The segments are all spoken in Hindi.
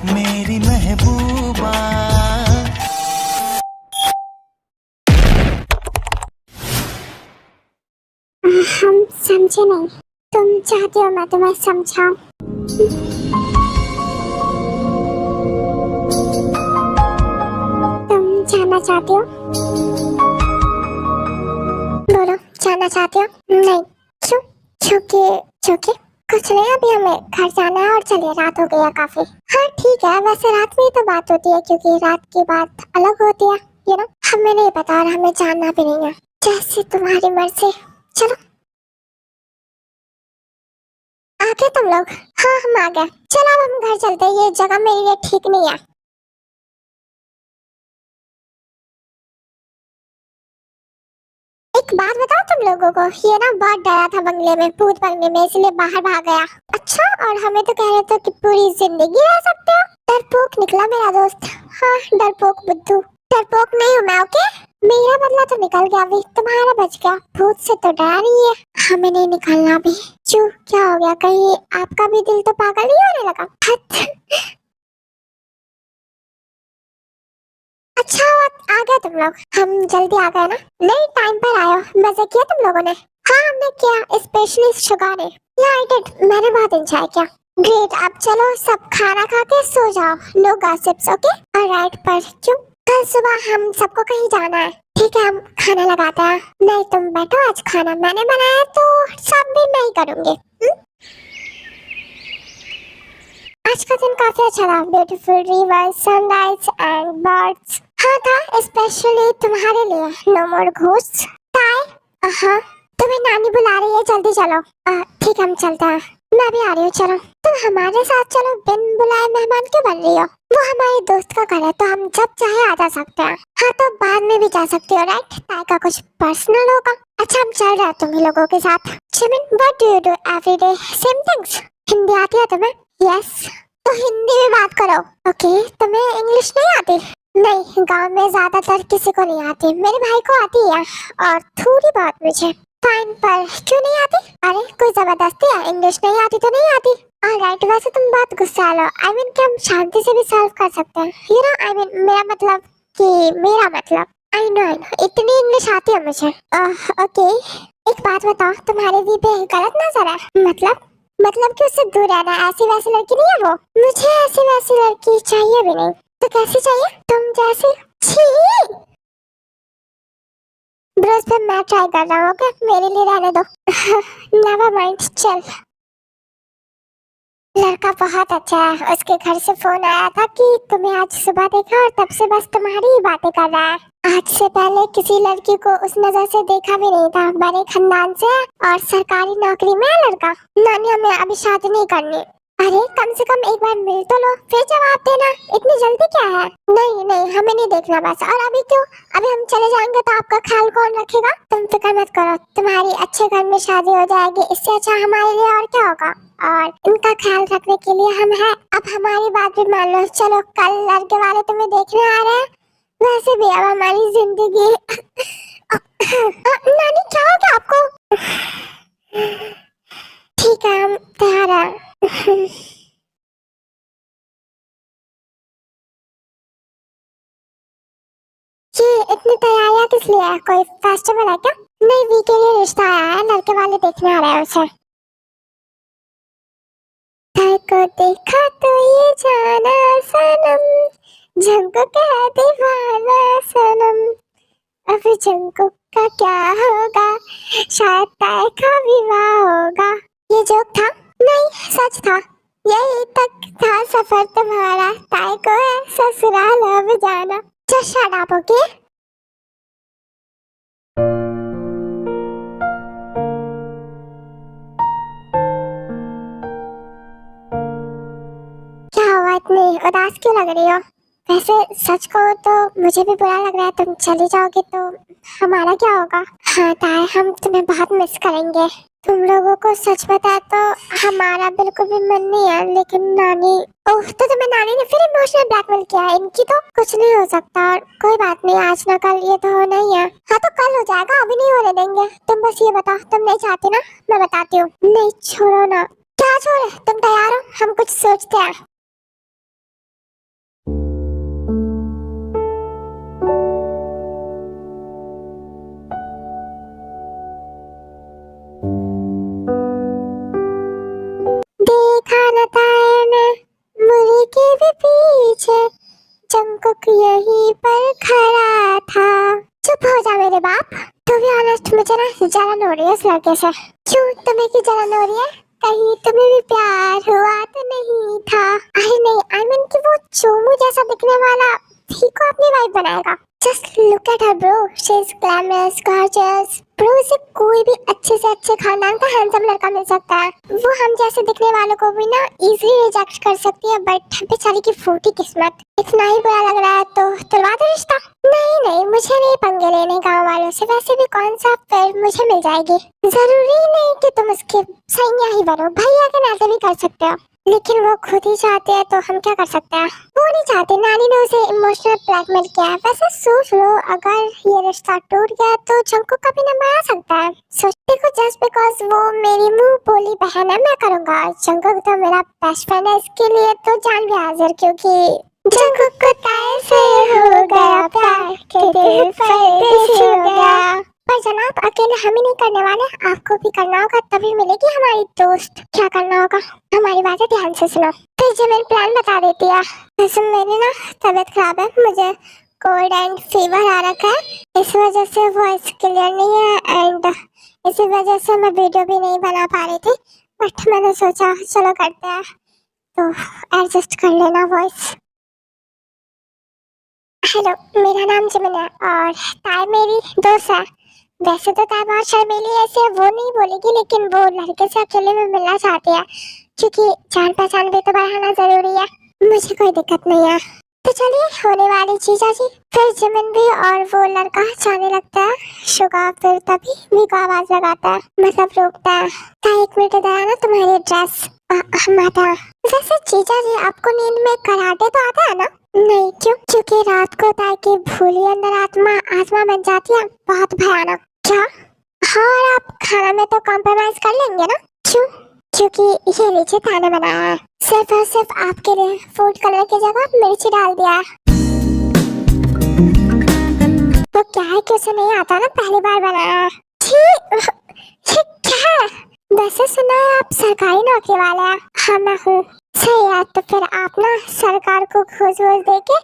मेरी महबूबा। हम समझे नहीं। तुम चाहते हो मैं तुम्हें समझाऊं? तुम जानना चाहते हो? बोलो, जानना चाहते हो? नहीं, क्यों? क्योंकि कुछ नहीं, अभी हमें घर जाना है और चलिए, रात हो गई है काफी। हाँ ठीक है, वैसे रात में ही तो बात होती है, क्योंकि रात की बात अलग होती है, यू नो। हमें नहीं पता और हमें जानना भी नहीं है, जैसे तुम्हारी मर्जी। चलो आ गए तुम लोग? हाँ हम आ गए। चलो अब हम घर चलते हैं, ये जगह मेरे लिए ठीक नहीं है। एक बात बताओ तुम लोगों को, ये ना बहुत डरा था बंगले में, भूत बंगले में, इसलिए बाहर भाग गया। अच्छा, और हमें तो कह रहे थे कि पूरी जिंदगी रह सकते हो। डरपोक निकला मेरा दोस्त। हाँ डरपोक बुद्धू। डरपोक नहीं हूँ मैं, ओके? मेरा बदला तो निकल गया अभी, तुम्हारा बच गया। भूत से तो डरा नहीं है, हमें नहीं निकलना अभी। क्यों, क्या हो गया? कहीं आपका भी दिल तो पागल नहीं होने लगा? अच्छा आ गए तुम लोग, हम जल्दी आ गए ना? नहीं, टाइम पर आए हो। मजे किया तुम लोगों ने? हाँ हमने किया, स्पेशली शुगा ने। या आई डिड, मैंने बहुत एंजॉय किया। ग्रेट, अब चलो सब खाना खा के सो जाओ, नो गॉसिप्स, ओके? ऑलराइट, पर क्यों? कल सुबह हम सबको कहीं जाना है। ठीक है, हम खाना लगाते हैं। नहीं तुम बैठो, आज खाना मैंने बनाया तो सब भी मैं ही करूंगी। आज का दिन काफी अच्छा था, beautiful river, sunrise and birds. हाँ था, स्पेशली तुम्हारे लिए। नो मोर घोस्ट। काय? हाँ, तुम्हें नानी बुला रही है, जल्दी चलो। ठीक है हम चलते हैं। मैं भी आ रही हूँ, चलो। तुम हमारे साथ चलो, बिन बुलाए मेहमान क्यों बन रही हो? वो हमारे दोस्त का घर है, तो हम जब चाहे आ जा सकते हैं। हाँ तो बाद में भी जा सकते हो, राइट? ताई का कुछ पर्सनल होगा। अच्छा हम चल रहे हैं तुम्ही लोगों के साथ। Jimin, what do you do every day? Same things. Hindi आती है तुम्हें? यस। तो हिंदी में बात करो, ओके? तुम्हें इंग्लिश नहीं आती? नहीं, गांव में ज्यादातर किसी को नहीं आती। मेरे भाई को आती है और थोड़ी बहुत मुझे। फाइन, पर क्यों नहीं आती? अरे कोई जबरदस्ती है? इंग्लिश नहीं आती तो नहीं आती। ऑलराइट, वैसे तुम बहुत गुस्सा लो। आई मीन कि हम शांति से भी सॉल्व कर सकते हैं, यू नो। आई मीन मेरा मतलब आई नो इतनी इंग्लिश आती है मुझे। ओके, एक बात बताओ, तुम्हारे वी पे गलत नजर है? मतलब कि उससे दूर रहना। ऐसी वैसी लड़की नहीं है वो। मुझे ऐसी वैसी लड़की चाहिए भी नहीं। तो कैसी चाहिए? तुम जैसी। छी, ब्रोस पे मैं ट्राई कर रहा हूँ, ओके? मेरे लिए रहने दो। नेवर माइंड, चल। लड़का बहुत अच्छा है, उसके घर से फोन आया था कि तुम्हें आज सुबह देखा और तब से बस तुम्हारी ही बातें कर रहा है। आज से पहले किसी लड़की को उस नजर से देखा भी नहीं था। बड़े खानदान से और सरकारी नौकरी में है लड़का। नानी हमें अभी शादी नहीं करनी। अरे कम से कम एक बार मिल तो लो, फिर जवाब देना। इतनी जल्दी क्या है? नहीं हमें नहीं देखना बस। और अभी क्यों? अभी हम चले जाएंगे तो आपका ख्याल कौन रखेगा? तुम फिक्र मत करो, तुम्हारी अच्छे घर में शादी हो जाएगी, इससे अच्छा हमारे लिए और क्या होगा। और इनका ख्याल रखने के लिए हम हैं। अब हमारी बात भी मान लो। चलो, कल लड़के वाले तुम्हें देखने आ रहे हैं। वैसे भी अब हमारी जिंदगी नानी क्या हो गया आपको? ठीक है हम तैयार हैं। ये इतनी तैयारियां किस लिए है? कोई फेस्टिवल है क्या? नहीं, वी के लिए रिश्ता आया है, लड़के वाले देखने आ रहे हैं उसे। ताई को देखा तो ये जाना सनम, झंको कह दीवाना सनम, अब झंको का क्या होगा, शायद ताई का विवाह होगा। ये जोक था? नहीं सच था। यही तक था सफर तुम्हारा, ताई को है ससुराल अब जाना। Shut up, okay? क्या हुआ, इतनी उदास क्यों लग रही हो? वैसे सच कहो तो मुझे भी बुरा लग रहा है, तुम चली जाओगे तो हमारा क्या होगा? हाँ ताया, हम तुम्हें बहुत मिस करेंगे। तुम लोगों को सच बताए तो हमारा बिल्कुल भी मन नहीं है, लेकिन नानी, ओह तो तुम्हें नानी ने फिर इमोशनल ब्लैकमेल किया है। इनकी तो कुछ नहीं हो सकता। और कोई बात नहीं, आज ना कल ये तो होना ही है। हाँ तो कल हो जाएगा, अभी नहीं होने देंगे। तुम बस ये बताओ, तुम नहीं चाहती ना? मैं बताती हूँ। नहीं छोड़ो ना। क्या छोड़े? तुम तैयार हो? हम कुछ सोचते हैं। देखा न ताया ने मुर्गी के भी पीछे, जंकुक यहीं पर खड़ा था। चुप हो जा मेरे बाप। टू बी ऑनेस्ट, मुझे ना जलन हो रही है इस लड़के से। क्यों, तुम्हें की जलन हो रही है? कहीं तुम्हें भी प्यार हुआ तो नहीं था? अरे नहीं, आई मीन कि वो चोमू जैसा दिखने वाला ही को अपनी वाइफ बनाएगा। Just look at her bro, she is glamorous, gorgeous. Bro, इसे कोई भी अच्छे से अच्छे खानदान का हैंडसम लड़का मिल सकता है। वो हम जैसे दिखने वालों को भी ना इजीली रिजेक्ट कर सकती है, बट बेचारी की फूटी किस्मत। इतना ही बुरा लग रहा है तो तुलवा दो रिश्ता। नहीं नहीं, मुझे नहीं पंगे लेने गाँव वालों से। वैसे भी कौन सा फिर मुझे मिल जाएगी। जरूरी नहीं कि तुम उसके सैया ही बनो, भैया के नाते भी कर सकते हो। लेकिन वो खुद ही चाहते हैं तो हम क्या कर सकते हैं? वो नहीं चाहते, नानी ने उसे इमोशनल ब्लैकमेल किया है। वैसे सोच लो, अगर ये रिश्ता टूट गया तो जंकुक का भी नंबर आ सकता है। सोचते को जस्ट बिकॉज वो मेरी मुंह बोली बहन है, मैं करूंगा। जंकुक तो मेरा बेस्ट फ्रेंड है, इसके लिए तो जान भी हाजिर, क्योंकि जंकुक को ताए से हो गया प्यार के दिल परदेसी हो गया। पर जनाब, अकेले हम ही नहीं करने वाले, आपको भी करना होगा, तभी मिलेगी हमारी दोस्त। क्या करना होगा? हमारी बातें ध्यान से सुनो, फिर जमीन प्लान बता देती है। वैसे मेरी ना तबीयत खराब है, मुझे कोल्ड एंड फीवर आ रखा है। इस वजह से वॉइस क्लियर नहीं है एंड इसी वजह से मैं वीडियो भी नहीं बना पा रही थी। बट मैंने सोचा चलो करते हैं, तो एडजस्ट कर लेना वॉइस। हेलो, मेरा नाम जिमिन है और ताई मेरी दोस्त है। वैसे तो ताई बहुत शर्मीली है, ऐसे वो नहीं बोलेगी, लेकिन वो लड़के से अकेले में मिलना चाहती है, क्योंकि जान पहचान भी तो बढ़ाना जरूरी है। मुझे कोई दिक्कत नहीं है। तो चलिए, होने वाली जीजा जी। फिर जिमिन भी और वो लड़का जाने लगता है। शुगा फिर तभी भी को आवाज लगाता है, मतलब रोकता है। ताई एक मिनट दया ना, तुम्हारी ड्रेस। माता, वैसे जीजा जी आपको नींद में कराटे तो आता है ना? नहीं, क्यों? क्योंकि रात को ताई की भूली अंदर आत्मा बन जाती है, बहुत भयानक। क्या? हाँ, और आप खाना में तो कॉम्प्रोमाइज कर लेंगे ना? क्यों? क्योंकि ये लीजिए ताने बनाया है, सिर्फ और सिर्फ आपके लिए। फूड कलर की जगह मिर्ची डाल दिया है। वो क्या है कि उसे नहीं आता ना, पहली बार बनाया है। ये क्या है? वैसे सुना है आप सरकारी नौकरी वाले हैं। हाँ मैं हूँ। सही है, तो फिर आप ना सरकार को घूस वूस दे के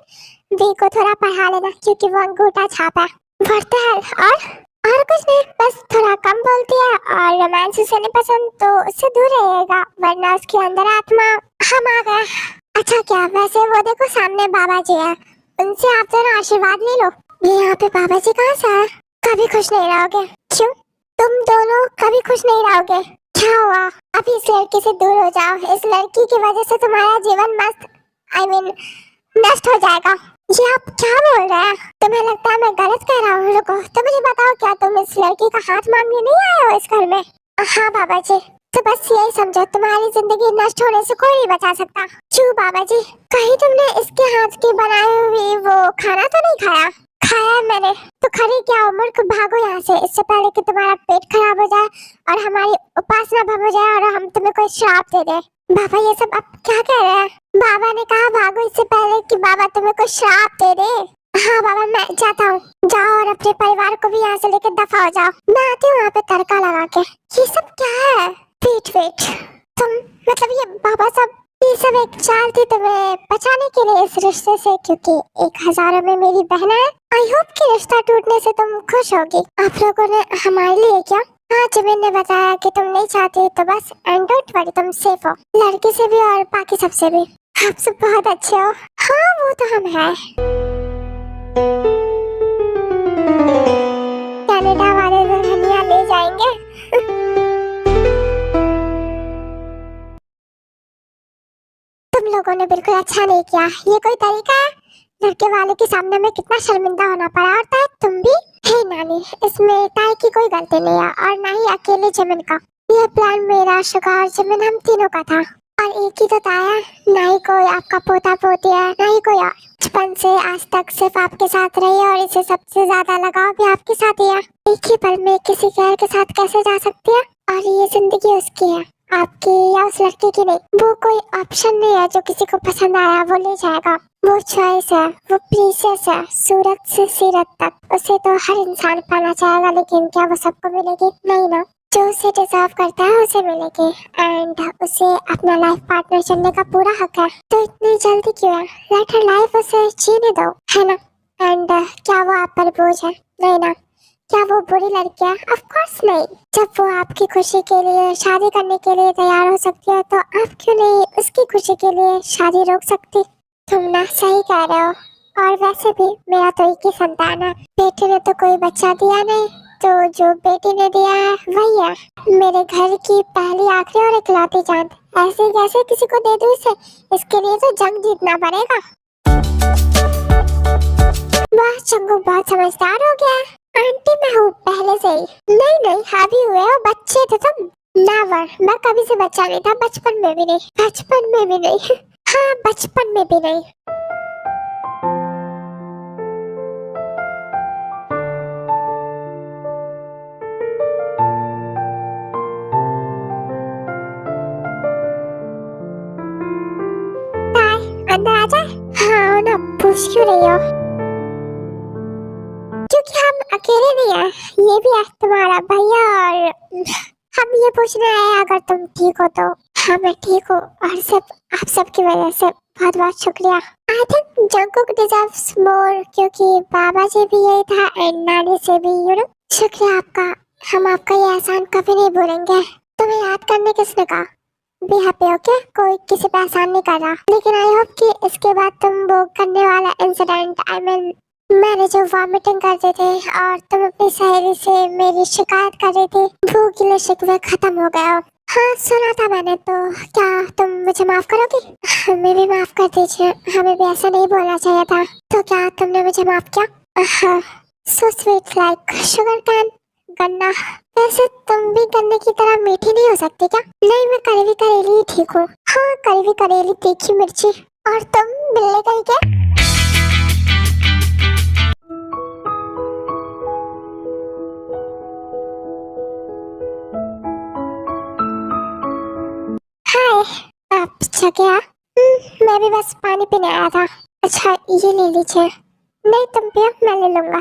वी को थोड़ा पढ़ा लेना, क्योंकि वो अंगूठा छाप है। बढ़ता है। और कुछ नहीं, बस थोड़ा कम बोलती है और रोमांस उसे नहीं पसंद, तो उससे दूर रहिएगा, वरना उसके अंदर आत्मा हम आ गए। अच्छा क्या, वैसे वो देखो सामने बाबा जी है, उनसे आप दोनों आशीर्वाद ले लो। ये यहाँ पे बाबा जी कहाँ से है? कभी खुश नहीं रहोगे। क्यों? तुम दोनों कभी खुश नहीं रहोगे। क्या हुआ? अभी इस लड़की से दूर हो जाओ, इस लड़की की वजह से तुम्हारा जीवन मस्त नष्ट हो जाएगा। ये आप क्या बोल रहे हैं? तुम्हें लगता है मैं गलत कह रहा हूँ? रुको, तो मुझे बताओ, क्या तुम इस लड़की का हाथ मांगने नहीं आए हो इस घर में? हाँ बाबा जी, तो बस यही समझो, तुम्हारी जिंदगी नष्ट होने से कोई नहीं बचा सकता। क्यों बाबा जी, कहीं तुमने इसके हाथ की बनाई हुई वो खाना तो नहीं खाया? खाया मैंने। तो खड़ी क्या उम्र को, भागो यहाँ से, इससे पहले कि तुम्हारा पेट खराब हो जाए और हमारी उपासना भंग हो जाए और हम तुम्हें कोई श्राप दे दे। बाबा ये सब आप क्या कह रहे हैं? बाबा ने कहा भागो इससे पहले कि बाबा तुम्हें कोई श्राप दे दे। हाँ बाबा, मैं जाता हूँ। जाओ और अपने परिवार को भी यहाँ से लेकर दफा हो जाओ। मैं आती हूँ वहाँ पे तड़का लगा के। ये सब क्या है? वेट, तुम मतलब ये बाबा सब, ये सब एक चाल थी तुम्हें बचाने के लिए इस रिश्ते से, क्योंकि 1000 में मेरी बहन है। आई होप कि रिश्ता टूटने से तुम खुश होगी। आप लोगों ने हमारे लिए क्या? हाँ, जिमिन ने बताया कि तुम नहीं चाहती, तो बस एंड डोंट वरी, तुम सेफ हो, लड़के से भी और बाकी सबसे भी। आप सब बहुत अच्छे हो। हाँ वो तो हम हैं। कनाडा वाले दुल्हनिया ले जाएंगे। तुम लोगों ने बिल्कुल अच्छा नहीं किया, ये कोई तरीका है? लड़के वाले के सामने में कितना शर्मिंदा होना पड़ा। और तुम भी, हे नानी, इसमें ताई की कोई गलती नहीं है और ना ही अकेले जिमिन का। यह प्लान मेरा, शुगा और जिमिन हम तीनों का था। और एक ही तो ताया, ना ही कोई आपका पोता पोती है, ना ही कोई और। बचपन से आज तक सिर्फ आपके साथ रही है और इसे सबसे ज्यादा लगाव भी आपके साथ ही है। एक ही पल में किसी गैर के साथ कैसे जा सकती है? और ये जिंदगी उसकी है, आपकी या उस लड़के की नहीं। वो कोई ऑप्शन नहीं है जो किसी को पसंद आया वो ले जाएगा। वो चॉइस है, वो प्रीशियस है, सूरत से सीरत तक। उसे तो हर इंसान पाना चाहेगा, लेकिन क्या वो सबको मिलेगी? नहीं ना। जो उसे डिजर्व करता है उसे मिलेगी एंड उसे अपना लाइफ पार्टनर चुनने का पूरा हक है। तो इतनी जल्दी क्यों है? लेट हर लाइफ उसे जीने दो, है ना। एंड क्या वो आप पर बोझ है? नहीं ना। क्या वो बुरी लड़की है? ऑफ कोर्स नहीं। जब वो आपकी खुशी के लिए शादी करने के लिए तैयार हो सकती है तो आप क्यों नहीं उसकी खुशी के लिए शादी रोक सकती? तुम ना सही कह रहे हो। और वैसे भी मेरा तो एक ही संतान है, बेटे ने तो कोई बच्चा दिया नहीं, तो जो बेटी ने दिया है वही है मेरे घर की पहली, आखिरी और इकलौती जान। ऐसे कैसे किसी को दे दूं इसे? इसके लिए तो जंग जीतना पड़ेगा। वाह चंगू बहुत समझदार हो गया। आंटी मैं हूँ पहले से ही। नहीं नहीं, अभी हुए हो, बच्चे थे तुम। नेवर, मैं कभी से बच्चा नहीं था, बचपन में भी नहीं, बचपन में भी नहीं। हाँ बचपन में भी नहीं। अंदर आ जाए? हाँ ना, पूछ क्यों रही हो? क्योंकि हम अकेले नहीं हैं, ये भी है तुम्हारा भैया और हम ये पूछने आए अगर तुम ठीक हो तो। हाँ मैं ठीक हूँ और सिर्फ आप सबकी वजह से। बहुत बहुत शुक्रिया। आई थिंक जंकुक डिजर्व्स मोर, क्योंकि बाबा जी भी यही था एंड नानी से भी, यू नो। शुक्रिया आपका, हम आपका ये एहसान कभी नहीं भूलेंगे। तुम्हें याद करने किसने कहा? बी हैप्पी ओके, कोई किसी पे एहसान नहीं कर रहा। लेकिन आई होप कि इसके बाद तुम वो करने वाला इंसिडेंट, आई मीन मैंने जो वॉमिटिंग कर दी थी और तुम अपनी सहेली से मेरी शिकायत कर रही थी, वो गिले शिकवे खत्म हो गया। हाँ सुना था मैंने। तो क्या तुम मुझे माफ करोगी? हमें भी माफ कर दीजिए, हमें भी ऐसा नहीं बोलना चाहिए था। तो क्या तुमने मुझे माफ किया? So sweet like sugar cane, गन्ना। वैसे तुम भी गन्ने की तरह मीठी नहीं हो सकती क्या? नहीं मैं करीबी करेली ही ठीक हूँ। हाँ करीबी करेली, तीखी मिर्ची। और तुम बिल्ले कहीं क्या? हाय, आप क्या? मैं भी बस पानी पीने आया था। अच्छा ये ले लीजिए। नहीं तुम पियो, मैं ले लूंगा।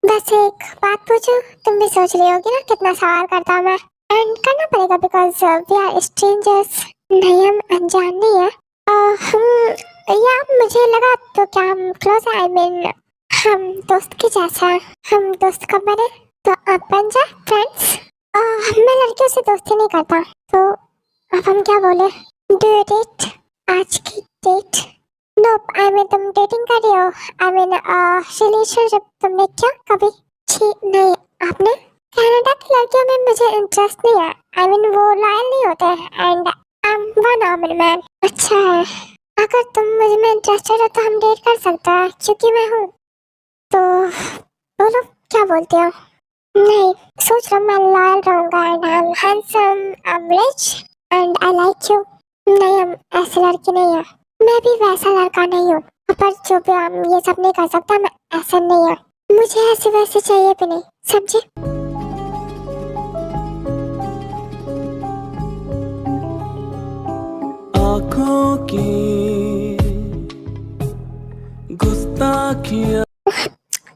बस एक बात पूछूं? तुम भी सोच रही होगी ना कितना सवाल करता हूँ मैं। एंड करना पड़ेगा बिकॉज वी आर स्ट्रेंजर्स। नहीं हम अनजान नहीं है। हम या मुझे लगा तो क्या हम क्लोज है? आई मीन हम दोस्त के जैसा हैं। हम दोस्त कब बने? तो आप बन जाए फ्रेंड्स। मैं लड़कियों से दोस्ती नहीं करता। तो अब हम क्या बोले? Do you date? आज की डेट? नोप, आई मीन तुम डेटिंग कर रही हो। आई मीन रिलेशनशिप तुमने क्या कभी? छी नहीं। आपने? कनाडा की लड़कियों में मुझे इंटरेस्ट नहीं है। आई मीन वो लॉयल नहीं होते and I am one normal man. अच्छा है, अगर तुम मुझ में इंटरेस्टेड हो तो हम डेट कर सकते हैं, क्योंकि मैं हूँ। तो बोलो क्या बोलते हो? नहीं सोच रहा मैं लॉयल रहूंगा and I am handsome, I am rich and I like you. नहीं हम ऐसे लड़के नहीं है। मैं भी वैसा लड़का नहीं हूँ, पर जो भी हम ये सब नहीं कर सकता, मैं ऐसा नहीं है। मुझे ऐसे वैसे चाहिए भी नहीं, समझे? आँखों की गुस्ताखियाँ।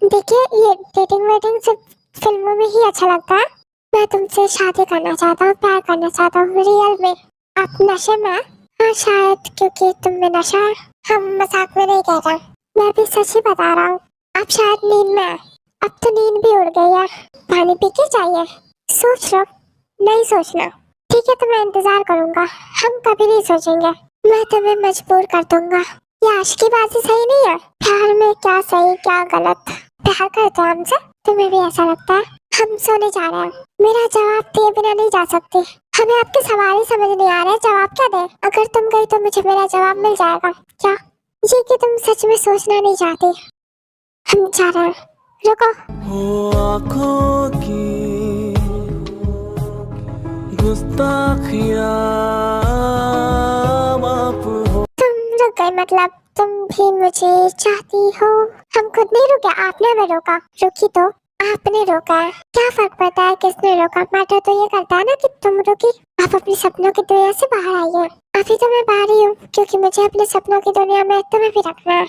देखिए ये डेटिंग वेटिंग सिर्फ फिल्मों में ही अच्छा लगता है। मैं तुमसे शादी करना चाहता हूँ, प्यार करना चाहता हूँ रियल में। आप नशे में? हाँ शायद, क्योंकि तुम में नशा है। हम मजाक में नहीं कह रहे, मैं भी सच ही बता रहा हूँ। आप शायद नींद में है। अब तो नींद भी उड़ गई है, पानी पी के जाइए। सोच लो। नहीं सोचना। ठीक है तो मैं इंतजार करूंगा। हम कभी नहीं सोचेंगे, मैं तुम्हें मजबूर कर दूंगा। ये आशिकीबाजी सही नहीं है। प्यार में क्या सही क्या गलत। प्यार करते हैं हमसे, तुम्हें भी ऐसा लगता है? हम सोने जा रहे हैं। मेरा जवाब दिए बिना नहीं जा सकती। हमें आपके सवाल ही समझ नहीं आ रहे, जवाब क्या दे? अगर तुम गई तो मुझे मेरा जवाब मिल जाएगा क्या? ये कि तुम सच में सोचना नहीं चाहती। हम जा रहे हैं, रुको। हो आँखों की गुस्ताखियाँ माफ हो। तुम रुक गए मतलब तुम भी मुझे चाहती हो। हम खुद नहीं रुके, आपने हमें रोका। रुकी तो आपने रोका है, क्या फर्क पड़ता है किसने रोका, मैटर तो ये करता है ना कि तुम रुकी। आप अपनी सपनों की दुनिया से बाहर आई हैं। अभी तो मैं बाहर ही हूँ क्योंकि मुझे अपने सपनों की दुनिया में तुम्हें भी रखना है।